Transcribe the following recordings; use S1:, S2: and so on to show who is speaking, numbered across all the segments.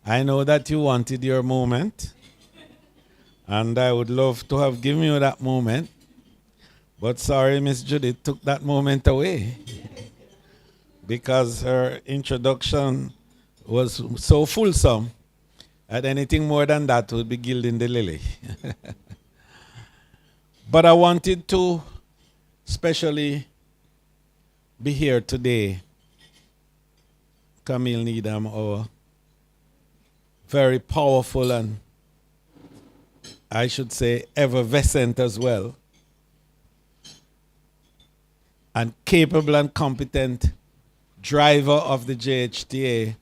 S1: I know that you wanted your moment, and I would love to have given you that moment. But sorry, Miss Judith took that moment away because her introduction was so fulsome that anything more than that would be gilding the lily. But I wanted to especially be here today. Camille Needham, our very powerful and I should say effervescent as well, and capable and competent driver of the JHTA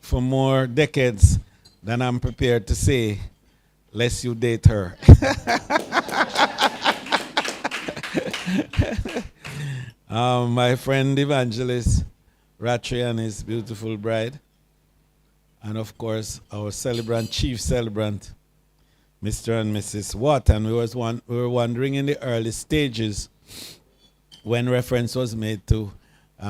S1: for more decades than I'm prepared to say, lest you date her. My friend evangelist Ratri and his beautiful bride, and of course our celebrant, chief celebrant, Mr. and Mrs. Watt. And we were wondering in the early stages when reference was made to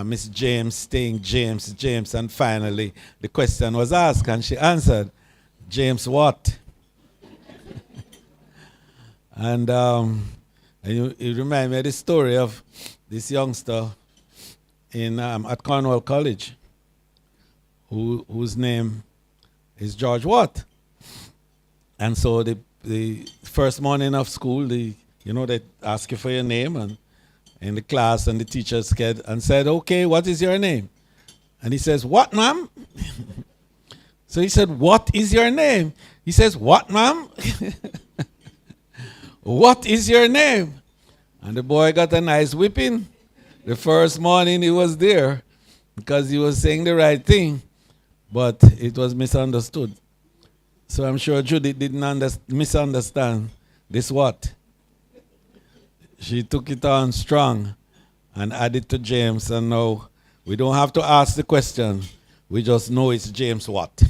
S1: Miss James staying James, and finally the question was asked and she answered, James Watt. And you remind me of the story of this youngster at Cornwall College whose name is George Watt. And so the first morning of school, they ask you for your name and in the class, and the teacher said, okay, what is your name? And he says, what, ma'am? So he said, what is your name? He says, what, ma'am? What is your name? And the boy got a nice whipping. The first morning he was there because he was saying the right thing, but it was misunderstood. So I'm sure Judith didn't misunderstand this what. She took it on strong and added to James, and now we don't have to ask the question. We just know it's James Watt.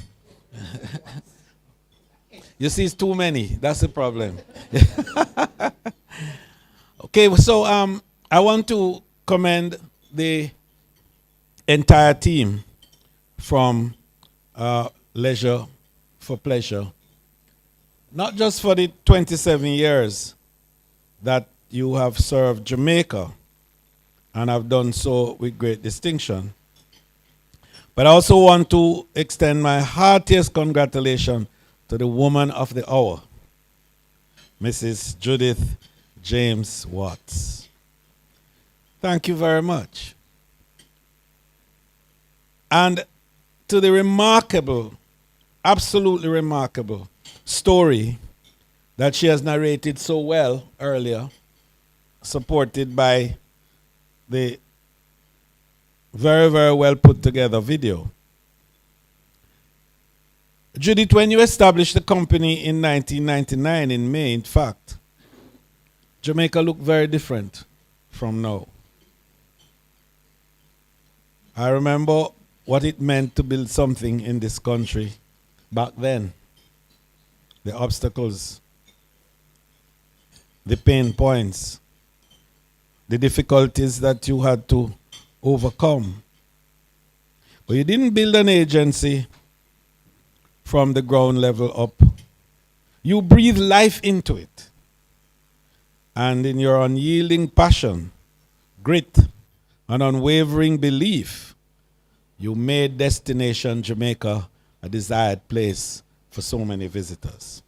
S1: You see, it's too many. That's the problem. Okay, so I want to commend the entire team from Leisure for Pleasure, not just for the 27 years that you have served Jamaica and have done so with great distinction, but I also want to extend my heartiest congratulations to the woman of the hour, Mrs. Judith James Watts. Thank you very much. And to the remarkable, absolutely remarkable story that she has narrated so well earlier, supported by the very, very well put together video. Judith, when you established the company in 1999 in May, in fact, Jamaica looked very different from now. I remember what it meant to build something in this country back then. The obstacles, the pain points, the difficulties that you had to overcome. But you didn't build an agency from the ground level up. You breathed life into it. And in your unyielding passion, grit, and unwavering belief, you made Destination Jamaica a desired place for so many visitors.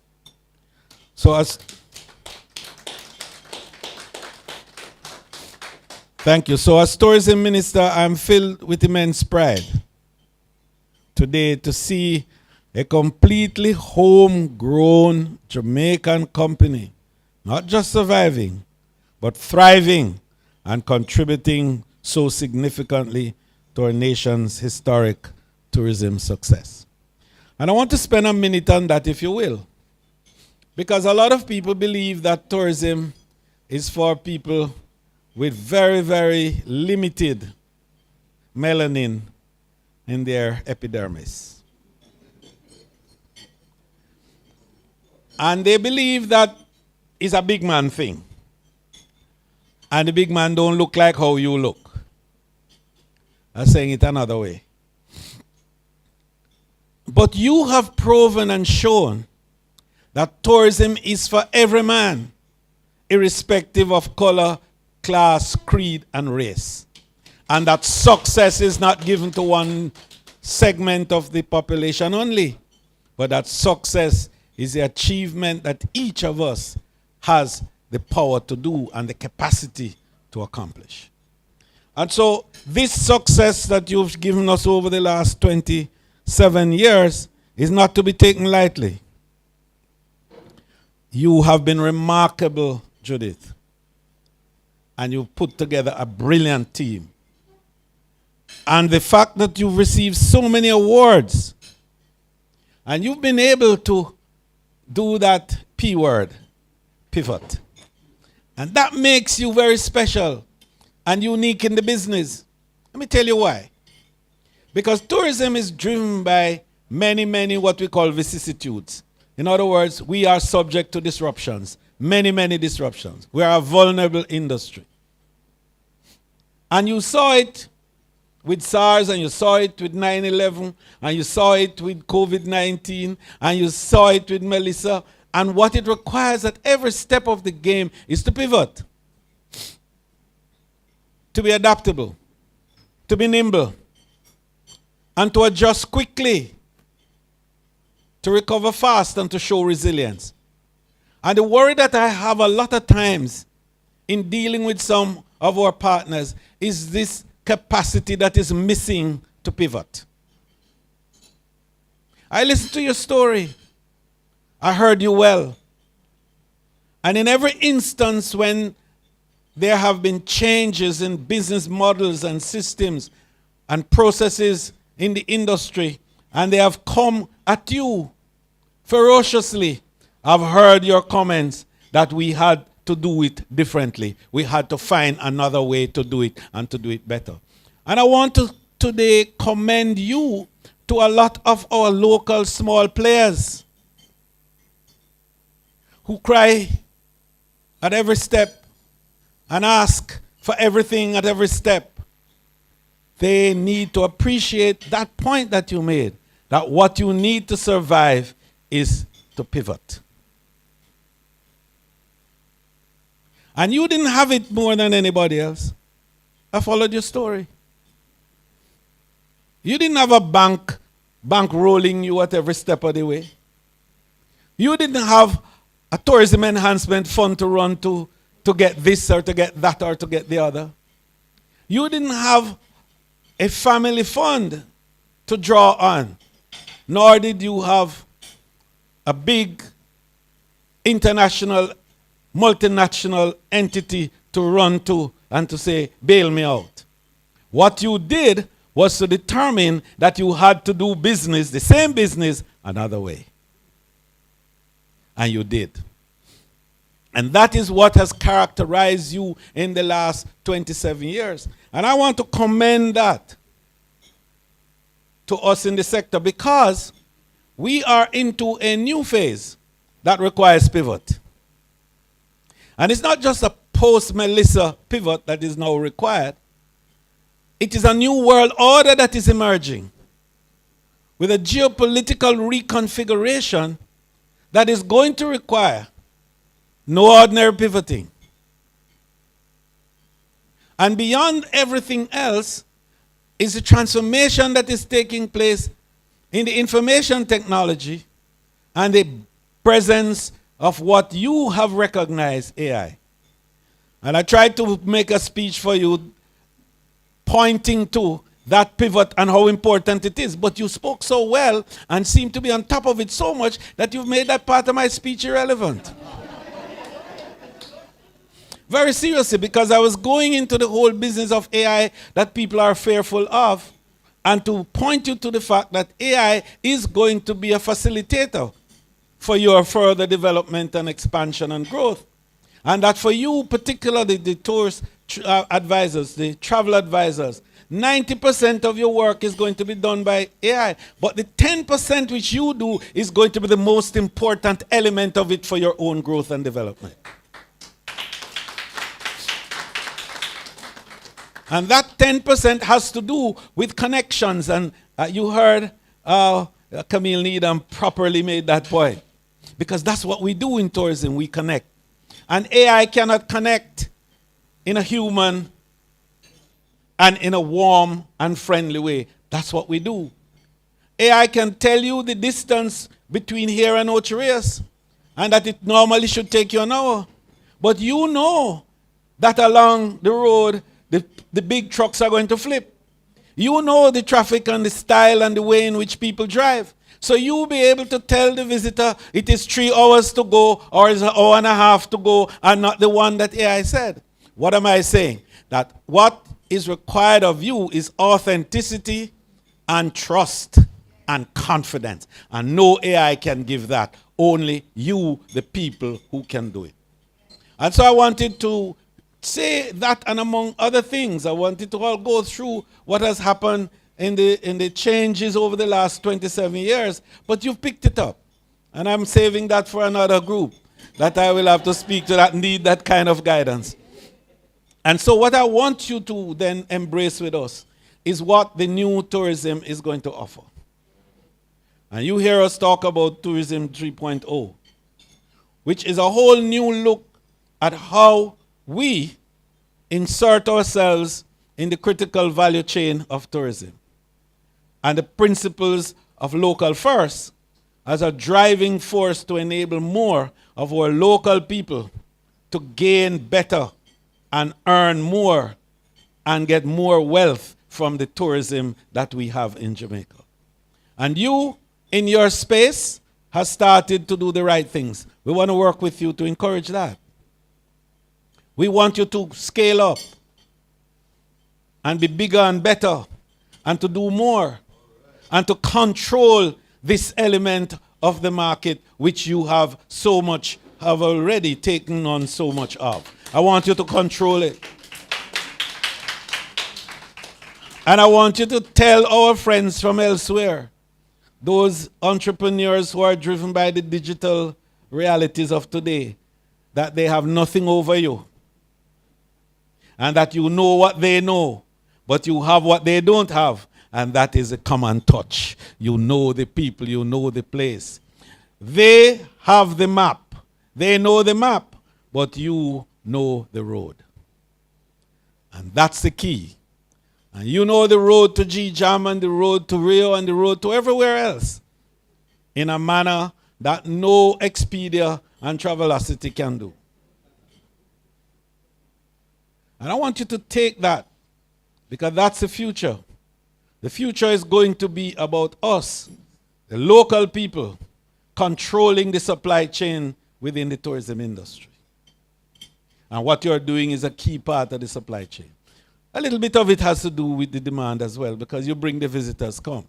S1: Thank you. So as tourism minister, I'm filled with immense pride today to see a completely homegrown Jamaican company, not just surviving, but thriving and contributing so significantly to our nation's historic tourism success. And I want to spend a minute on that, if you will, because a lot of people believe that tourism is for people with very, very limited melanin in their epidermis. And they believe that it's a big man thing. And the big man don't look like how you look. I'm saying it another way. But you have proven and shown that tourism is for every man, irrespective of color, class, creed, and race. And that success is not given to one segment of the population only, but that success is the achievement that each of us has the power to do and the capacity to accomplish. And so this success that you've given us over the last 27 years is not to be taken lightly. You have been remarkable, Judith, and you've put together a brilliant team. And the fact that you've received so many awards, and you've been able to do that P word, pivot. And that makes you very special and unique in the business. Let me tell you why. Because tourism is driven by many what we call vicissitudes. In other words, we are subject to disruptions, many disruptions. We are a vulnerable industry. And you saw it with SARS, and you saw it with 9/11, and you saw it with COVID-19, and you saw it with Melissa. And what it requires at every step of the game is to pivot, to be adaptable, to be nimble, and to adjust quickly, to recover fast, and to show resilience. And the worry that I have a lot of times in dealing with some of our partners is this capacity that is missing to pivot. I listened to your story. I heard you well. And in every instance when there have been changes in business models and systems and processes in the industry, and they have come at you ferociously, I've heard your comments that we had to do it differently. We had to find another way to do it and to do it better. And I want to today commend you to a lot of our local small players who cry at every step and ask for everything at every step. They need to appreciate that point that you made, that what you need to survive is to pivot. And you didn't have it more than anybody else. I followed your story. You didn't have a bank rolling you at every step of the way. You didn't have a tourism enhancement fund to run to get this or to get that or to get the other. You didn't have a family fund to draw on, nor did you have a big international, multinational entity to run to and to say, bail me out. What you did was to determine that you had to do business, the same business, another way. And you did. And that is what has characterized you in the last 27 years. And I want to commend that to us in the sector, because we are into a new phase that requires pivot. And it's not just a post-Melissa pivot that is now required. It is a new world order that is emerging with a geopolitical reconfiguration that is going to require no ordinary pivoting. And beyond everything else is the transformation that is taking place in the information technology and the presence of what you have recognized, AI. And I tried to make a speech for you pointing to that pivot and how important it is. But you spoke so well and seemed to be on top of it so much that you've made that part of my speech irrelevant. Very seriously, because I was going into the whole business of AI that people are fearful of, and to point you to the fact that AI is going to be a facilitator for your further development and expansion and growth. And that for you, particularly the tourist advisors, the travel advisors, 90% of your work is going to be done by AI. But the 10% which you do is going to be the most important element of it for your own growth and development. And that 10% has to do with connections. And you heard Camille Needham properly made that point. Because that's what we do in tourism, we connect. And AI cannot connect in a human and in a warm and friendly way. That's what we do. AI can tell you the distance between here and Ocho Rios, and that it normally should take you an hour. But you know that along the road, the big trucks are going to flip. You know the traffic and the style and the way in which people drive. So you'll be able to tell the visitor it is 3 hours to go or it's an hour and a half to go and not the one that AI said. What am I saying? That what is required of you is authenticity and trust and confidence. And no AI can give that. Only you, the people, who can do it. And so I wanted to say that, and among other things, I wanted to all go through what has happened in the changes over the last 27 years. But you've picked it up. And I'm saving that for another group that I will have to speak to that need that kind of guidance. And so what I want you to then embrace with us is what the new tourism is going to offer. And you hear us talk about Tourism 3.0, which is a whole new look at how we insert ourselves in the critical value chain of tourism. And the principles of local first as a driving force to enable more of our local people to gain better and earn more and get more wealth from the tourism that we have in Jamaica. And you, in your space, has started to do the right things. We want to work with you to encourage that. We want you to scale up and be bigger and better and to do more and to control this element of the market which you have already taken on so much of. I want you to control it. And I want you to tell our friends from elsewhere, those entrepreneurs who are driven by the digital realities of today, that they have nothing over you. And that you know what they know, but you have what they don't have. And that is a common touch. You know the people, you know the place. They have the map. They know the map, but you know the road. And that's the key. And you know the road to G-Jam and the road to Rio and the road to everywhere else in a manner that no Expedia and Travelocity can do. And I want you to take that, because that's the future. The future is going to be about us, the local people, controlling the supply chain within the tourism industry. And what you're doing is a key part of the supply chain. A little bit of it has to do with the demand as well, because you bring the visitors come.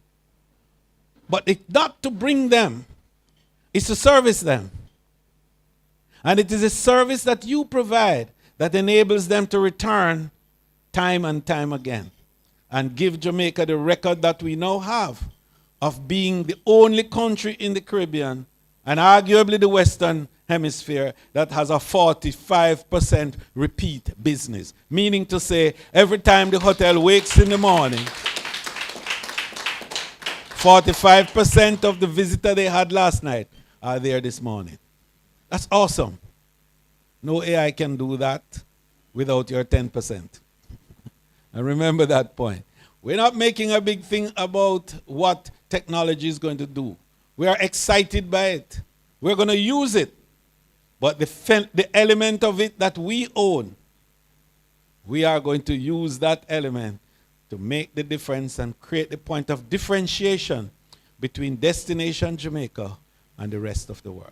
S1: But it's not to bring them, it's to service them. And it is a service that you provide that enables them to return time and time again and give Jamaica the record that we now have of being the only country in the Caribbean and arguably the Western Hemisphere that has a 45% repeat business. Meaning to say, every time the hotel wakes in the morning, 45% of the visitor they had last night are there this morning. That's awesome. No AI can do that without your 10%. And remember that point. We're not making a big thing about what technology is going to do. We are excited by it. We're going to use it. But the element of it that we own, we are going to use that element to make the difference and create the point of differentiation between Destination Jamaica and the rest of the world.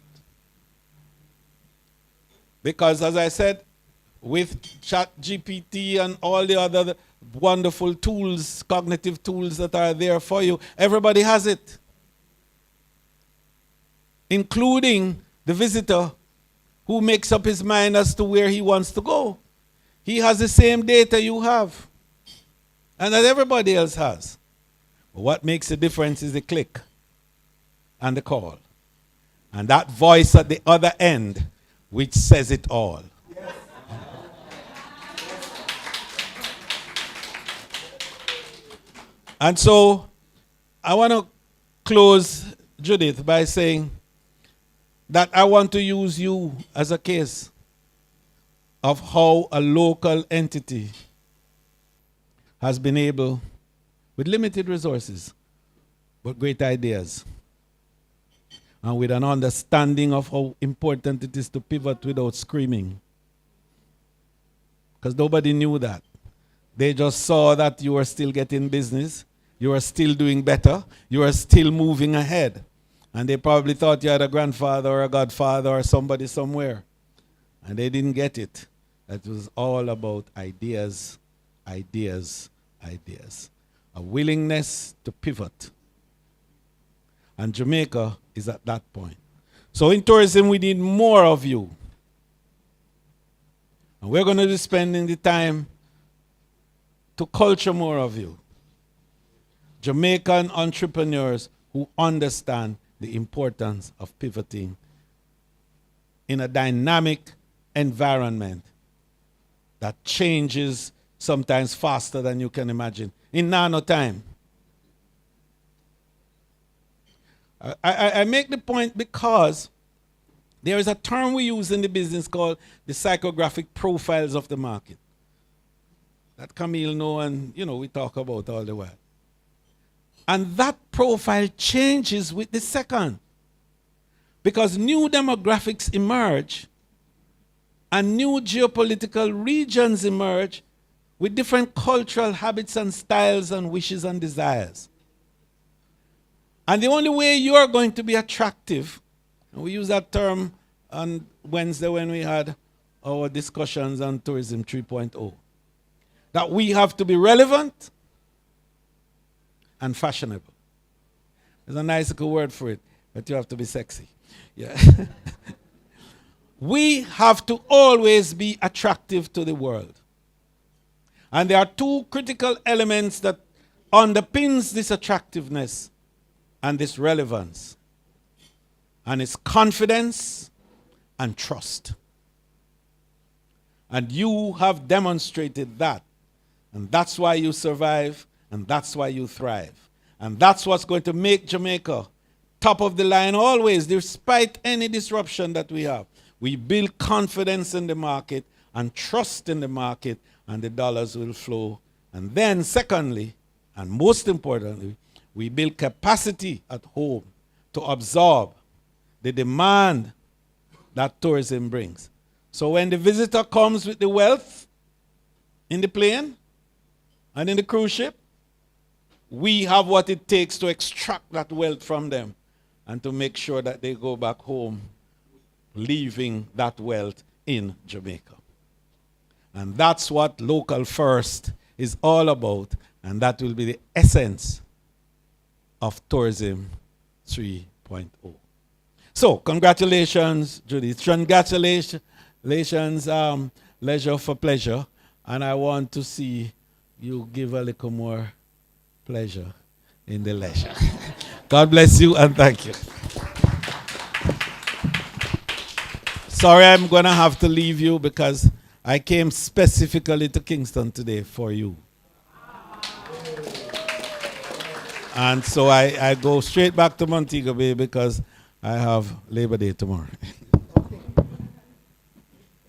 S1: Because as I said, with ChatGPT and all the other wonderful tools, cognitive tools that are there for you, everybody has it. Including the visitor who makes up his mind as to where he wants to go. He has the same data you have and that everybody else has. But what makes the difference is the click and the call. And that voice at the other end which says it all. Yes. And so I want to close, Judith, by saying that I want to use you as a case of how a local entity has been able, with limited resources, but great ideas, and with an understanding of how important it is to pivot without screaming. Because nobody knew that. They just saw that you were still getting business, you were still doing better, you were still moving ahead. And they probably thought you had a grandfather or a godfather or somebody somewhere. And they didn't get it. It was all about ideas, ideas, ideas. A willingness to pivot. And Jamaica is at that point. So in tourism, we need more of you. And we're going to be spending the time to culture more of you. Jamaican entrepreneurs who understand the importance of pivoting in a dynamic environment that changes sometimes faster than you can imagine, in nano time. I make the point because there is a term we use in the business called the psychographic profiles of the market. That Camille knows and we talk about all the while. And that profile changes with the second. Because new demographics emerge and new geopolitical regions emerge with different cultural habits and styles and wishes and desires. And the only way you are going to be attractive, and we use that term on Wednesday when we had our discussions on Tourism 3.0, that we have to be relevant and fashionable. There's a nice little word for it, but you have to be sexy. Yeah. We have to always be attractive to the world. And there are two critical elements that underpins this attractiveness and this relevance. And it's confidence and trust. And you have demonstrated that. And that's why you survive, and that's why you thrive. And that's what's going to make Jamaica top of the line always, despite any disruption that we have. We build confidence in the market and trust in the market, and the dollars will flow. And then secondly, and most importantly, we build capacity at home to absorb the demand that tourism brings. So when the visitor comes with the wealth in the plane and in the cruise ship, we have what it takes to extract that wealth from them and to make sure that they go back home leaving that wealth in Jamaica. And that's what Local First is all about, and that will be the essence of Tourism 3.0. So, congratulations, Judith. Congratulations, Leisure for Pleasure. And I want to see you give a little more pleasure in the leisure. God bless you and thank you. Sorry, I'm going to have to leave you because I came specifically to Kingston today for you. And so I go straight back to Montego Bay because I have Labor Day tomorrow.